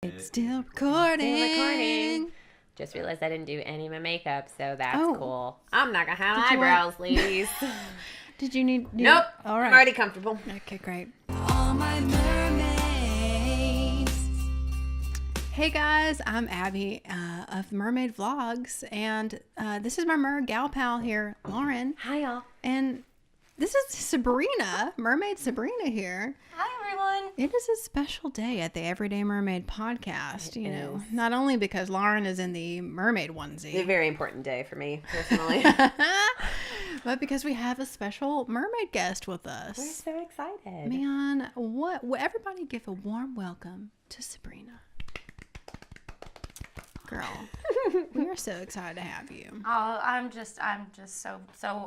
It's still recording. Still recording. Just realized I didn't do any of my makeup, so that's cool. I'm not gonna have Did you eyebrows, ladies. Did you need... Nope. All right. I'm already comfortable. Okay, great. All my mermaids. Hey guys, I'm Abby of Mermaid Vlogs, and this is my mer gal pal here, Lauren. Hi, y'all. And this is Sabrina, Mermaid Sabrina here. Hi, everyone. It is a special day at the Everyday Mermaid podcast, you know, not only because Lauren is in the mermaid onesie. It's a very important day for me, personally. But because we have a special mermaid guest with us. We're so excited. Man, what everybody give a warm welcome to Sabrina. Girl, we are so excited to have you. Oh, I'm just so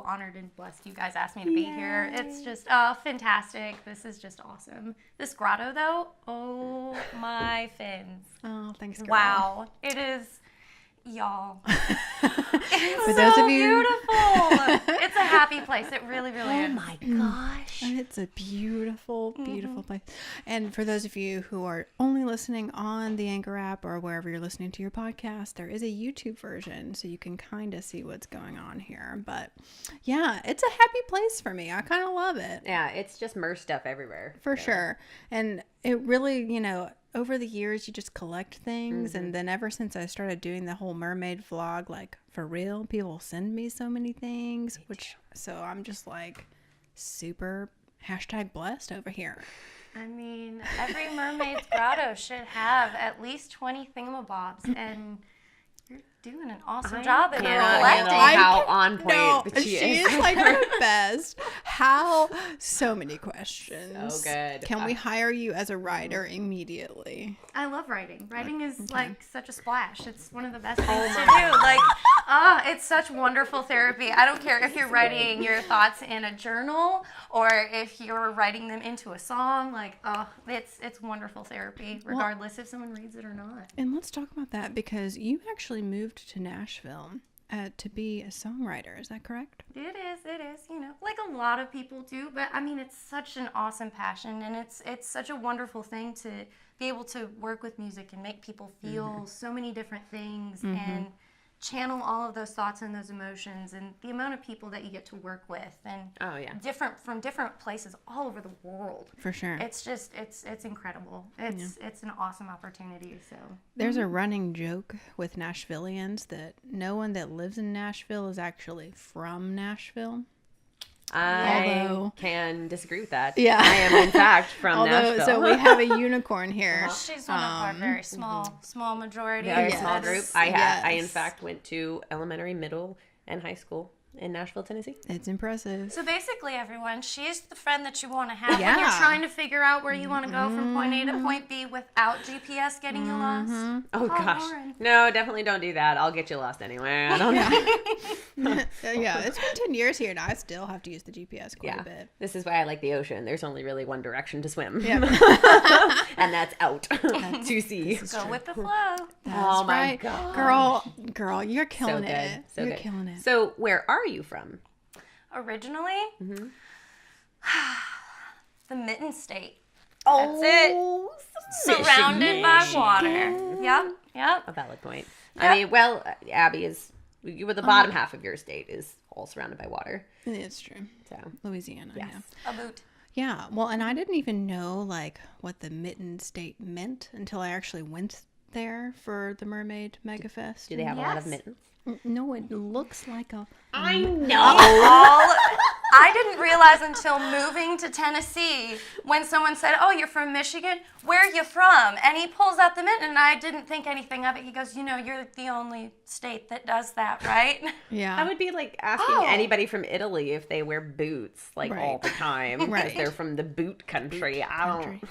honored and blessed you guys asked me to be here. It's just fantastic. This is just awesome. This grotto though, oh my fins. Oh, thanks, girl. Wow. It is, y'all. It's For so those of you... beautiful. It's a happy place. It really, really is. Oh my gosh. It's a beautiful, beautiful place. And for those of you who are only listening on the Anchor app or wherever you're listening to your podcast, there is a YouTube version so you can kind of see what's going on here. But yeah, it's a happy place for me. I kind of love it. Yeah, it's just mer stuff everywhere. For sure. And it really, you know, over the years, you just collect things. And then ever since I started doing the whole mermaid vlog, like for real, people send me so many things, so I'm just like super #blessed over here. I mean, every mermaid's grotto should have at least 20 thingamabobs, and you're doing an awesome job at collecting. How on point No, she is. is like her best. How? So many questions. So good. Can we hire you as a writer immediately? I love writing. Writing is like such a splash. It's one of the best things to do. Like, it's such wonderful therapy. I don't care if you're writing your thoughts in a journal or if you're writing them into a song. Like, it's wonderful therapy, regardless if someone reads it or not. And let's talk about that because you actually moved to Nashville to be a songwriter. Is that correct? It is, you know, like a lot of people do, but I mean, it's such an awesome passion, and it's such a wonderful thing to be able to work with music and make people feel so many different things and channel all of those thoughts and those emotions, and the amount of people that you get to work with, and from different places all over the world. For sure. It's just, it's incredible. It's an awesome opportunity. So there's a running joke with Nashvillians that no one that lives in Nashville is actually from Nashville. I can disagree with that. Yeah. I am, in fact, from Nashville. So we have a unicorn here. she's one of our very small majority. Very small group. I, in Yes. fact, went to elementary, middle, and high school in Nashville, Tennessee. It's impressive. So basically, everyone, she's the friend that you want to have when Yeah. you're trying to figure out where you want to go from point A to point B without GPS getting you lost. Oh, gosh. Lauren. No, definitely don't do that. I'll get you lost anyway. I don't know. Yeah, it's been 10 years here and I still have to use the GPS quite a bit. This is why I like the ocean. There's only really one direction to swim. Yeah. And that's out to sea. Go with the flow. Oh, my Right. gosh. Girl, you're killing So it. good. So You're good. killing it. So where are you from? Originally, the Mitten State. Oh, That's it. Surrounded by water. Yep. A valid point. Yep. I mean, well, Abby is, you were the bottom half of your state is all surrounded by water. It's true. So, Louisiana. yes. Yeah. A boot. Yeah. Well, and I didn't even know like what the Mitten State meant until I actually went there for the Mermaid Mega Fest. Do they have a lot of Yes. mittens? No, it looks like a... I know. I didn't realize until moving to Tennessee when someone said, "Oh, you're from Michigan? Where are you from?" And he pulls out the mitten, and I didn't think anything of it. He goes, "You know, you're the only state that does that, right?" Yeah. That would be like asking anybody from Italy if they wear boots like all the time because Right. they're from the boot country. country.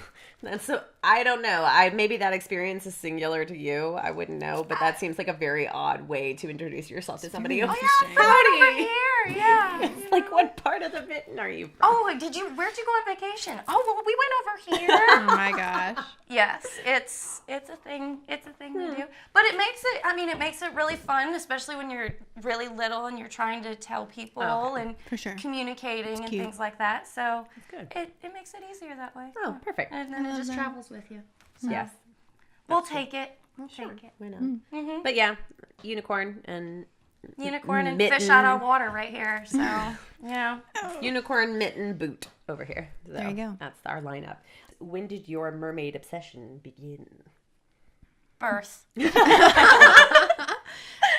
I don't know. Maybe that experience is singular to you. I wouldn't know, but that seems like a very odd way to introduce yourself to somebody else. interesting. Over here, yeah. It's like, what part of the mitten are you from? Oh, where'd you go on vacation? Oh, well, we went over here. Oh my gosh. Yes, it's a thing. It's a thing to do. But it makes it really fun, especially when you're really little and you're trying to tell people and For sure. communicating and cute. things like that. So good. It makes it easier that way. Oh, perfect. And then it just travels with you. So. Yes. We'll take it. We'll take it. Why not? But yeah, unicorn and fish out of water right here. So, unicorn mitten boot over here. So There you go. That's our lineup. When did your mermaid obsession begin? Birth.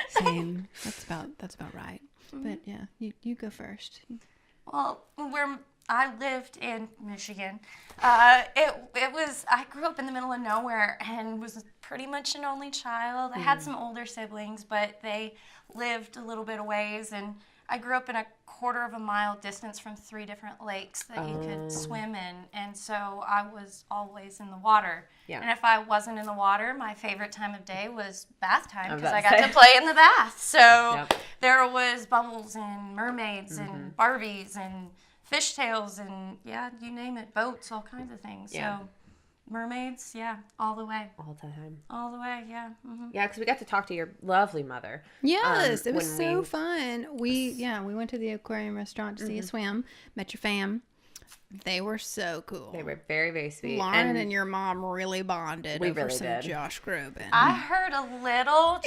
Same. That's about right. But yeah, you go first. Well, where I lived in Michigan, it was, I grew up in the middle of nowhere and was pretty much an only child. I had some older siblings, but they lived a little bit of ways, and I grew up in a quarter of a mile distance from 3 different lakes that you could swim in, and so I was always in the water. Yeah. And if I wasn't in the water, my favorite time of day was bath time, because I got to play in the bath. So there was bubbles and mermaids and Barbies and fishtails and, you name it, boats, all kinds of things. Yeah. So mermaids, all the way. All the time. All the way, yeah. Yeah, because we got to talk to your lovely mother. Yes, it was so fun. We went to the aquarium restaurant to see a swim. Met your fam. They were so cool. They were very, very sweet. Lauren and your mom really bonded over really some did. Josh Groban. I heard a little,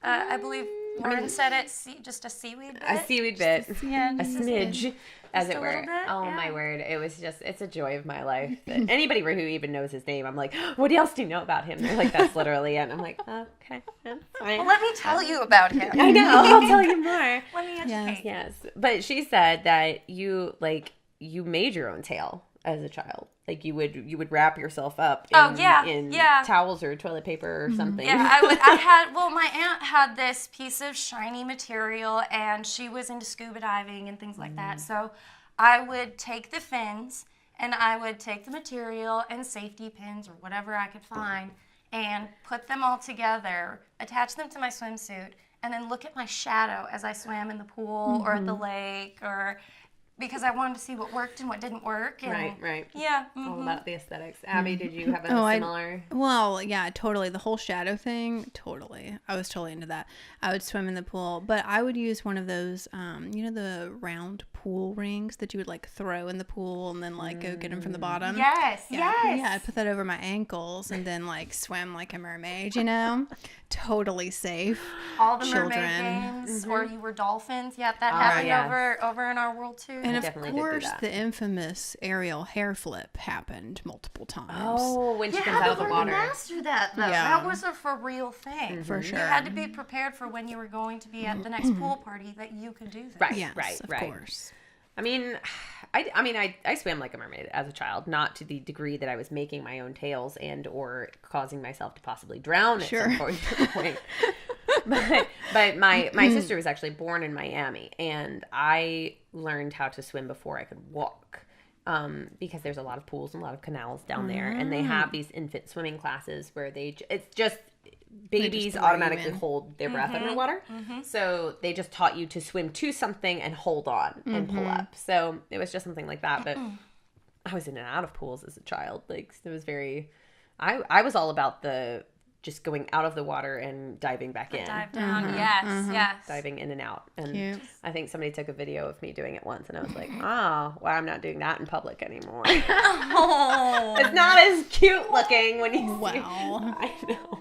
I believe Lauren said it, just a seaweed bit. A seaweed bit. A smidge, as it a were. little bit, Oh, my word. It was it's a joy of my life. That anybody who even knows his name, I'm like, what else do you know about him? They're like, that's literally it. I'm like, okay, that's fine. Well, let me tell you about him. I know. I'll tell you more. Let me educate. Yes. But she said that you made your own tail as a child. Like you would wrap yourself up in towels or toilet paper or something. Yeah, my aunt had this piece of shiny material, and she was into scuba diving and things like that. So I would take the fins, and I would take the material and safety pins or whatever I could find and put them all together, attach them to my swimsuit, and then look at my shadow as I swam in the pool or at the lake, or because I wanted to see what worked and what didn't work. And Right. Yeah. All about the aesthetics. Abby, did you have a similar? Well, yeah, totally. The whole shadow thing, totally. I was totally into that. I would swim in the pool, but I would use one of those, the round pool rings that you would like throw in the pool and then like go get them from the bottom. Yes. Yeah, I'd put that over my ankles and then like swim like a mermaid, Totally safe. All the Children. mermaid games, or you were dolphins. Yeah, that happened over in our world too. And of definitely did do course, that. the infamous aerial hair flip happened multiple times. Oh, when she comes out of the water. You had to master that, though. Yeah. That was a for real thing. For sure. You had to be prepared for when you were going to be at the next pool party that you could do that. Right, Yes, of right. course. I mean, I swam like a mermaid as a child, not to the degree that I was making my own tails and or causing myself to possibly drown at some point. But my sister was actually born in Miami, and I learned how to swim before I could walk. Because there's a lot of pools and a lot of canals down there, and they have these infant swimming classes where it's just babies automatically hold their breath underwater. So they just taught you to swim to something and hold on and pull up. So it was just something like that. But I was in and out of pools as a child. Like it was I was all about the just going out of the water and diving back in. Dive down. Yes. Diving in and out. And Cute. I think somebody took a video of me doing it once, and I was like, well, I'm not doing that in public anymore. Oh. It's not as cute looking when you see it. Wow. I know.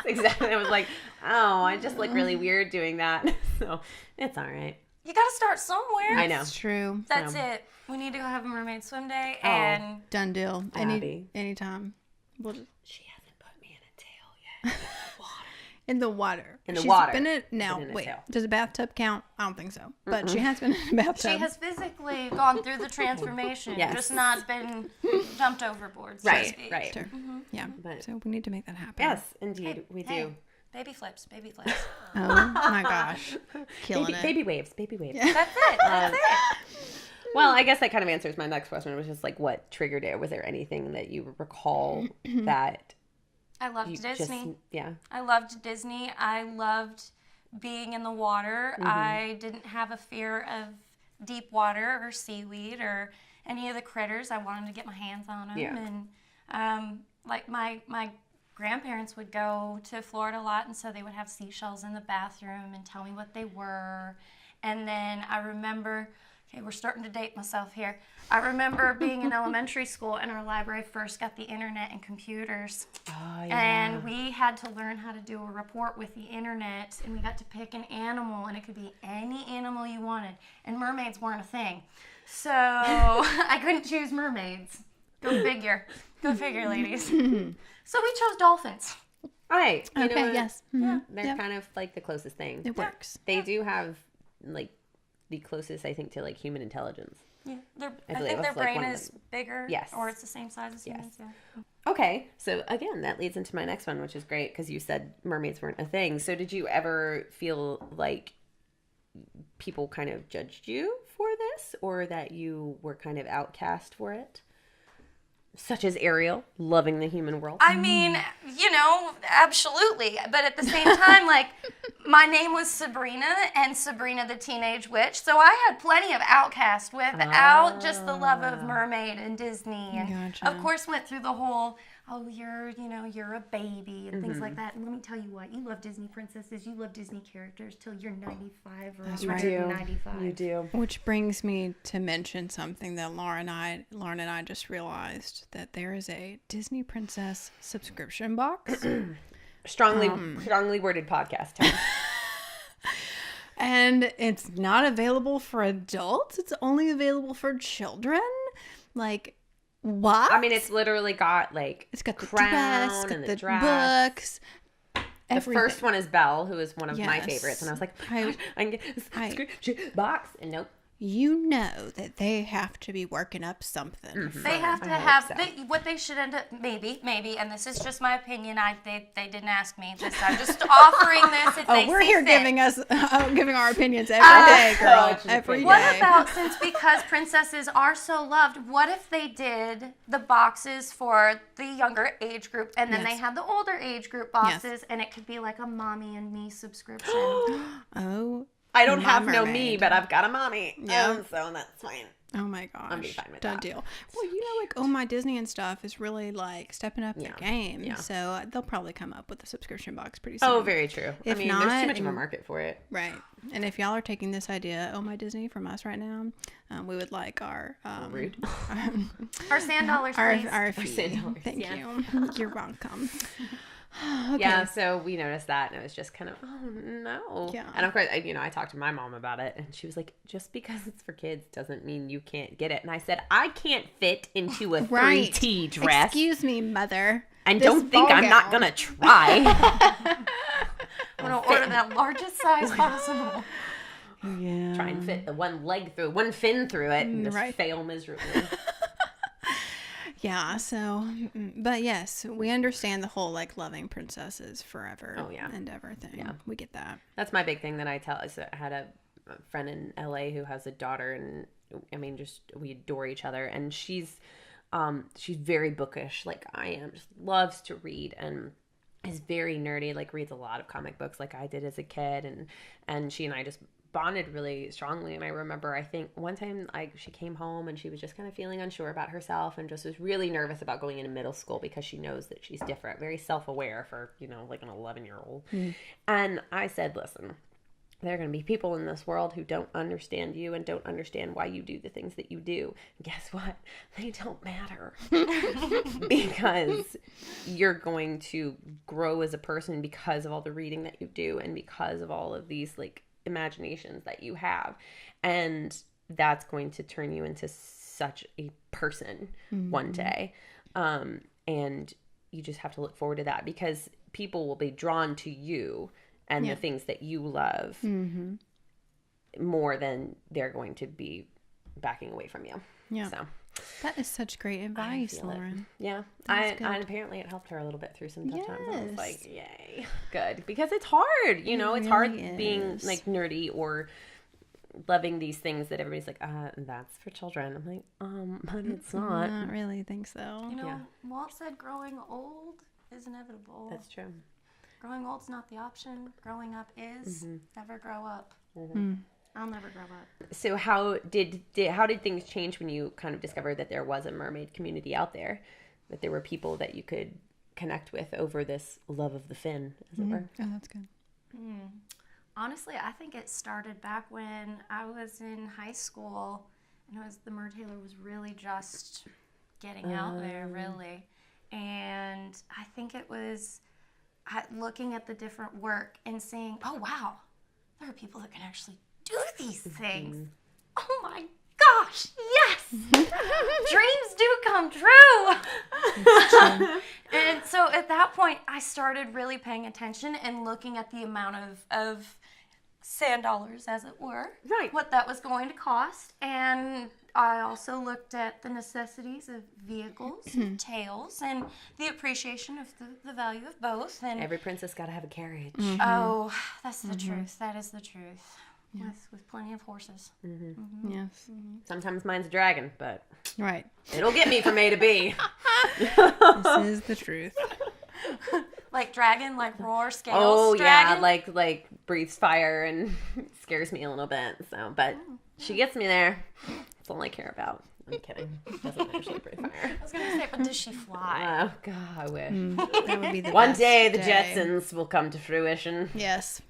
Exactly. I was like, I just look really weird doing that. So it's all right. You got to start somewhere. I know. It's true. That's it. We need to go have a mermaid swim day, and Done deal. Abby. Anytime. We'll just... She hasn't put me in a tail yet. In the water. In the She's water. Been in, now, Been in a wait. tail. Does a bathtub count? I don't think so. But she has been in a bathtub. she has physically gone through the transformation, Yes. just not been dumped overboard. So to Right, speak. right. Sure. Yeah. But- So we need to make that happen. Yes, indeed, we Hey, do. baby flips. Oh my gosh. Killing it. Baby waves, baby waves. That's it. That's it. Well, I guess that kind of answers my next question, which is like, what triggered it? Was there anything that you recall that I loved you Disney. yeah. I loved Disney. I loved being in the water. I didn't have a fear of deep water or seaweed or any of the critters. I wanted to get my hands on them. Yeah. And like my grandparents would go to Florida a lot, and so they would have seashells in the bathroom and tell me what they were. And then I remember Okay, we're starting to date myself here. I remember being in elementary school and our library first got the internet and computers. Oh, And we had to learn how to do a report with the internet, and we got to pick an animal, and it could be any animal you wanted. And mermaids weren't a thing. So I couldn't choose mermaids. Go figure. Go figure, ladies. So we chose dolphins. All right. You know Okay, what? yes. Yeah, they're kind of like the closest thing. It works. They do have like the closest, I think, to like human intelligence. Yeah, I believe think their that's, like, brain one of is them. bigger. Yes. Or it's the same size as humans. Yeah. Okay, so again, that leads into my next one, which is great because you said mermaids weren't a thing. So did you ever feel like people kind of judged you for this, or that you were kind of outcast for it? Such as Ariel, loving the human world. I mean, absolutely. But at the same time, like, my name was Sabrina, and Sabrina the Teenage Witch. So I had plenty of outcast without just the love of Mermaid and Disney. And of course went through the whole, you're a baby and things like that. And let me tell you what, you love Disney princesses, you love Disney characters till you're 95 or 195. You do. Which brings me to mention something that Lauren and I just realized, that there is a Disney Princess subscription box. Strongly worded podcast. Tom. And it's not available for adults. It's only available for children. Like, what? I mean, it's literally got like It's got the crown dress, and got the the dress. books. The first one is Belle, who is one of my Yes. favorites, and I was like, I can get this subscription box, and nope. You know that they have to be working up something. They have to have what they should end up maybe, and this is just my opinion. They didn't ask me this. I'm just offering this. If they We're see here fit. giving our opinions every day, girl. Every day. What about, since because princesses are so loved, what if they did the boxes for the younger age group, and then they had the older age group boxes, and it could be like a mommy and me subscription? Oh. I don't have no Mermaid. me, but I've got a mommy. Yeah. So that's fine. Oh my gosh. I'm fine with Done that. deal. Well, like, Oh My Disney and stuff is really like stepping up their game. Yeah. So they'll probably come up with a subscription box pretty soon. Oh, very true. If there's not, too much of a market for it. Right. And if y'all are taking this idea, Oh My Disney, from us right now, we would like our Rude. Our sand dollars, please. our fee. sand dollars, Thank yeah. you. You're welcome. Okay. Yeah, so we noticed that, and it was just kind of, oh no. Yeah. And of course, I talked to my mom about it, and she was like, just because it's for kids doesn't mean you can't get it. And I said, I can't fit into a 3T dress. Excuse me, mother. And This don't think ball I'm not gown. going to try. I'm going to order that largest size possible. Yeah. Try and fit the one fin through it, and just Right. fail miserably. Yeah, so, but yes, we understand the whole, like, loving princesses forever. Oh, yeah. And ever thing. Yeah. We get that. That's my big thing that I tell. I had a friend in LA who has a daughter, and I mean, just we adore each other. And she's very bookish, like I am. Just loves to read and is very nerdy. Like reads a lot of comic books, like I did as a kid. And she and I just bonded really strongly. And I remember, I think one time she came home and she was just kind of feeling unsure about herself and just was really nervous about going into middle school because she knows that she's different, very self-aware for, like an 11-year-old. And I said, listen, there are going to be people in this world who don't understand you and don't understand why you do the things that you do. And guess what? They don't matter. Because you're going to grow as a person because of all the reading that you do and because of all of these, like, imaginations that you have, and that's going to turn you into such a person one day, and you just have to look forward to that, because people will be drawn to you and the things that you love more than they're going to be backing away from you. So That is such great advice, Lauren. yeah, That's good. and apparently it helped her a little bit through some tough times. I was Yes. like, yay, good, because it's hard. It's really hard being is. like nerdy or loving these things that everybody's like, that's for children. I'm like, but it's not. Not really think so. Walt said growing old is inevitable. That's true. Growing old's not the option. Growing up is. Never grow up. I'll never grow up. So how did things change when you kind of discovered that there was a mermaid community out there, that there were people that you could connect with over this love of the fin, as it were? Oh, that's good. Honestly, I think it started back when I was in high school, and the Mertailor was really just getting out there, really. And I think it was looking at the different work and seeing, oh wow, there are people that can actually do these things. Oh my gosh, yes! Dreams do come true! And so at that point, I started really paying attention and looking at the amount of sand dollars, as it were. Right. What that was going to cost. And I also looked at the necessities of vehicles, and tails, and the appreciation of the value of both. And Every princess got to have a carriage. oh, that's the truth. That is the truth. Yeah. With plenty of horses. Yes. Sometimes mine's a dragon, but Right. it'll get me from A to B. This is the truth. Like dragon, like roar, scales. Oh dragon. yeah, like breathes fire and scares me a little bit. So, but she gets me there. That's all I care about. I'm kidding. Doesn't actually breathe fire. I was gonna say, but does she fly? Oh God, I wish. That would be the One best day the Jetsons will come to fruition. Yes.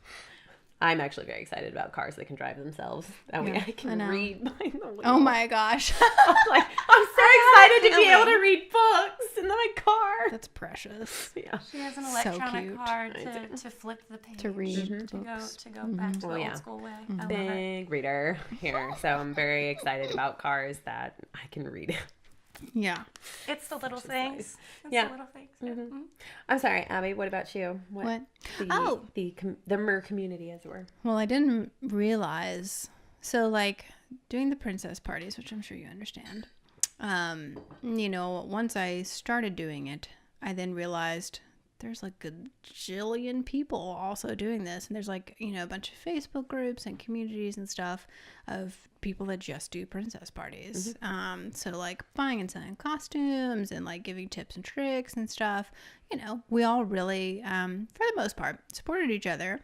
I'm actually very excited about cars that can drive themselves. That way Yeah, I I can know. read behind the wheel. Oh my gosh. I'm so excited to be able to read books in my car. That's precious. Yeah. She has an So electronic cute. car I to flip the page. To read To books. go back to the Oh, yeah. old school way. I love it. Big reader here. So I'm very excited about cars that I can read. Yeah. It's the little things. It's Yeah. the little things. Yeah. Mhm. I'm sorry, Abby, what about you? What? The Mer community, as it were. Well, I didn't realize. So, like, doing the princess parties, which I'm sure you understand. Once I started doing it, I then realized there's like a jillion people also doing this. And there's like, a bunch of Facebook groups and communities and stuff of people that just do princess parties. So like buying and selling costumes and like giving tips and tricks and stuff. We all really, for the most part, supported each other.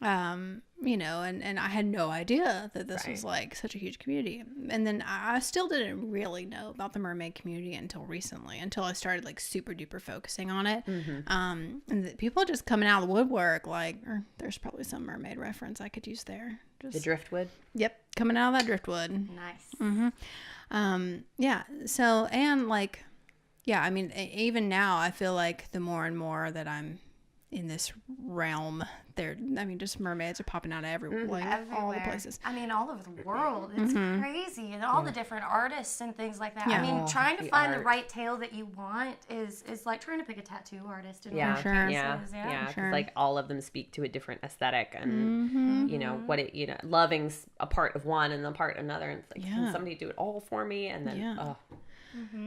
And I had no idea that this was like such a huge community. And then I still didn't really know about the mermaid community until recently, until I started like super duper focusing on it. And the people just coming out of the woodwork, like, there's probably some mermaid reference I could use there. The driftwood. Yep. Coming out of that driftwood. Nice. Yeah. So, and like, yeah, I mean, even now I feel like the more and more that I'm in this realm, just mermaids are popping out everywhere, all the places. I mean, all over the world. It's crazy. And all the different artists and things like that. Yeah. I mean, trying to the find the art. right tail that you want is like trying to pick a tattoo artist. In Yeah, one sure. yeah, cases, yeah. 'Cause, Sure. like all of them speak to a different aesthetic, and loving's a part of one and a part another. And it's like, can somebody do it all for me? And then,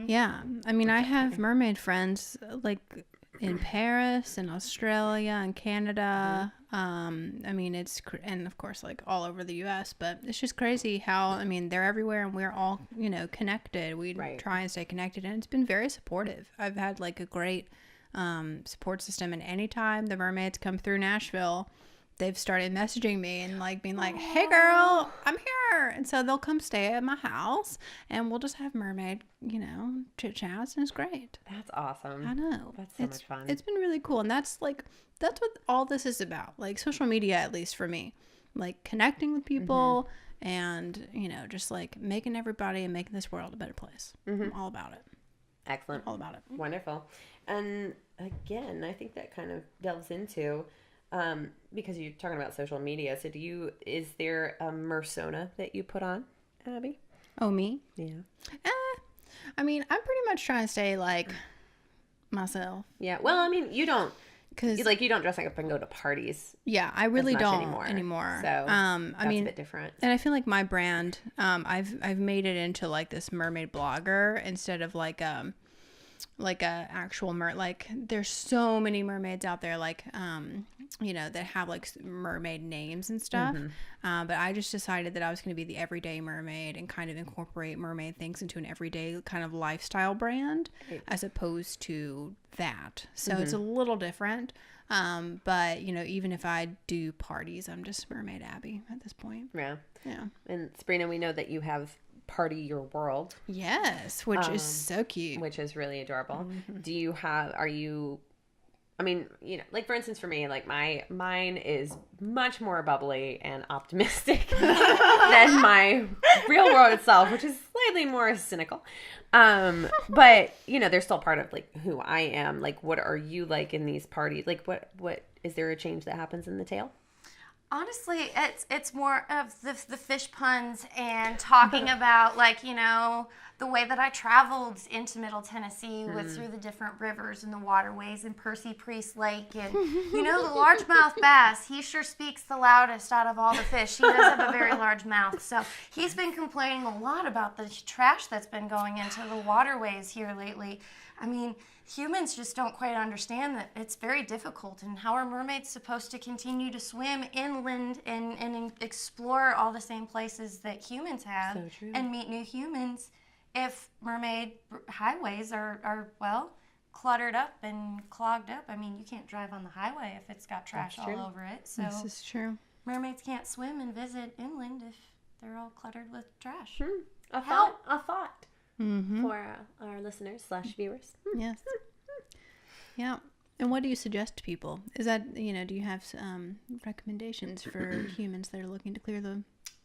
Yeah. I mean, I have mermaid friends like in Paris and Australia and Canada. I mean, and of course, like all over the US, but it's just crazy how, I mean, they're everywhere and we're all, connected. We try and stay connected, and it's been very supportive. I've had like a great support system, and anytime the mermaids come through Nashville, they've started messaging me and like being like, hey girl, I'm here. And so they'll come stay at my house and we'll just have mermaid, chit chats, and it's great. that's awesome. I know. That's so much fun. It's been really cool. And that's what all this is about. Like social media, at least for me, like connecting with people and, just like making everybody and making this world a better place. I'm all about it. Excellent. All about it. Wonderful. And again, I think that kind of delves into, because you're talking about social media. So is there a Mersona that you put on, Abby? Oh, me? Yeah. I mean, I'm pretty much trying to stay like myself. Yeah. Well, I mean, you don't Cause you don't dress up and go to parties. yeah, I really much don't anymore. So I mean, a bit different. and I feel like my brand, I've made it into like this mermaid blogger instead of like a actual like there's so many mermaids out there, like that have like mermaid names and stuff. But I just decided that I was going to be the everyday mermaid and kind of incorporate mermaid things into an everyday kind of lifestyle brand, as opposed to that. So it's a little different. But even if I do parties, I'm just Mermaid Abby at this point. Yeah. Yeah. And Sabrina, we know that you have Party Your World. Yes, which is so cute. Which is really adorable. Are you I mean, you know, like for instance, for me, like mine is much more bubbly and optimistic than my real world itself, which is slightly more cynical. But you know, they're still part of like who I am. Like, what are you like in these parties? Like, what is there a change that happens in the tale? Honestly, it's more of the fish puns and talking about, like, you know, the way that I traveled into Middle Tennessee through the different rivers and the waterways and Percy Priest Lake. And, you know, the largemouth bass, he sure speaks the loudest out of all the fish. He does have a very large mouth. So he's been complaining a lot about the trash that's been going into the waterways here lately. I mean, humans just don't quite understand that it's very difficult, and how are mermaids supposed to continue to swim inland and explore all the same places that humans have and meet new humans if mermaid highways are well, cluttered up and clogged up. I mean, you can't drive on the highway if it's got trash all over it. So this is true. Mermaids can't swim and visit inland if they're all cluttered with trash. A thought for our listeners / viewers. Yes. Yeah. And what do you suggest to people? Is that, you know, do you have recommendations for humans that are looking to clear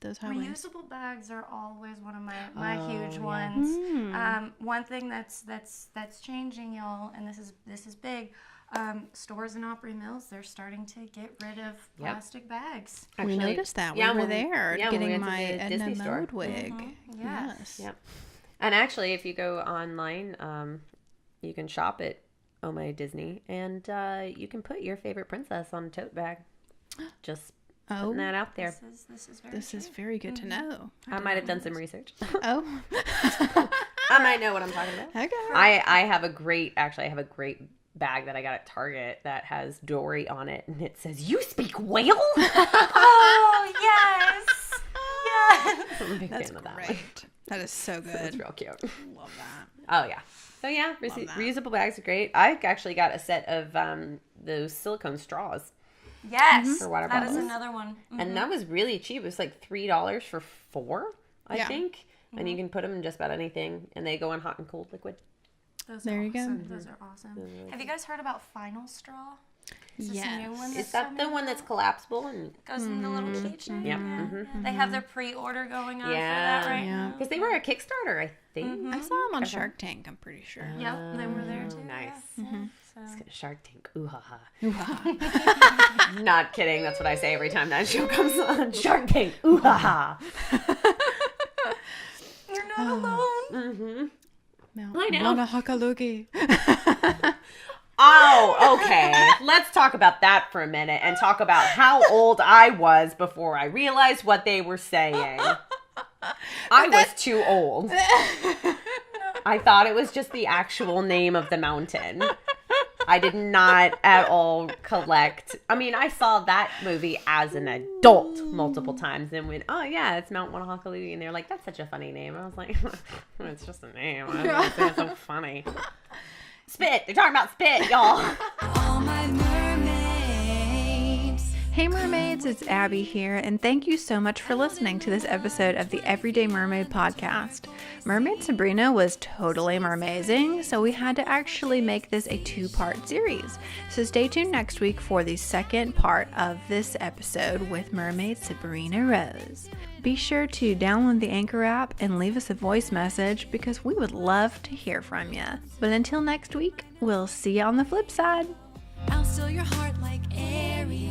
those highways? Reusable bags are always one of my huge ones. One thing that's changing, y'all, and this is big. Stores and Opry Mills, they're starting to get rid of plastic bags. Actually, we noticed that. We were there getting my Edna Mode wig. Yes. Yep. And actually, if you go online, you can shop at Oh My Disney, and you can put your favorite princess on a tote bag. Just putting that out there. This is very good to know. I might have done some research. Oh. I might know what I'm talking about. Okay. I have a great bag that I got at Target that has Dory on it, and it says, "You speak whale?" Oh, yes. Yes. I'm a big That's fan of that great. one. That is so good. It's real cute. Love that. Oh, yeah. So, yeah, reusable bags are great. I actually got a set of those silicone straws. Yes. For water that bottles. is another one. And that was really cheap. It was like $3 for 4, I think. And you can put them in just about anything, and they go in hot and cold liquid. There you go. Those are awesome. Have you guys heard about Final Straw? Yes. Is that the one that's collapsible and goes in the little keychain? Yep. Yeah. They have their pre-order going on for that right now. Because they were a Kickstarter, I think. I saw them on Shark Tank, I'm pretty sure. Yep, they were there too. Nice. Yeah. Shark Tank. Ooh ha ha. Not kidding. That's what I say every time that show comes on. Shark Tank. Ooh ha ha. You're not alone. I know. Hakalugi. Oh, okay. Let's talk about that for a minute and talk about how old I was before I realized what they were saying. I was too old. I thought it was just the actual name of the mountain. I did not at all collect. I mean, I saw that movie as an adult multiple times and went, oh, yeah, it's Mount Wanahakalugi. And they're like, that's such a funny name. I was like, it's just a name. I don't think it's so funny. Spit. They're talking about spit, y'all. All my mermaids. Hey mermaids, it's Abby here, and thank you so much for listening to this episode of the Everyday Mermaid podcast. Mermaid Sabrina was totally mermazing, so we had to actually make this a 2-part series. So stay tuned next week for the second part of this episode with Mermaid Sabrina Rose. Be sure to download the Anchor app and leave us a voice message because we would love to hear from you. But until next week, we'll see you on the flip side. I'll steal your heart like Ariel.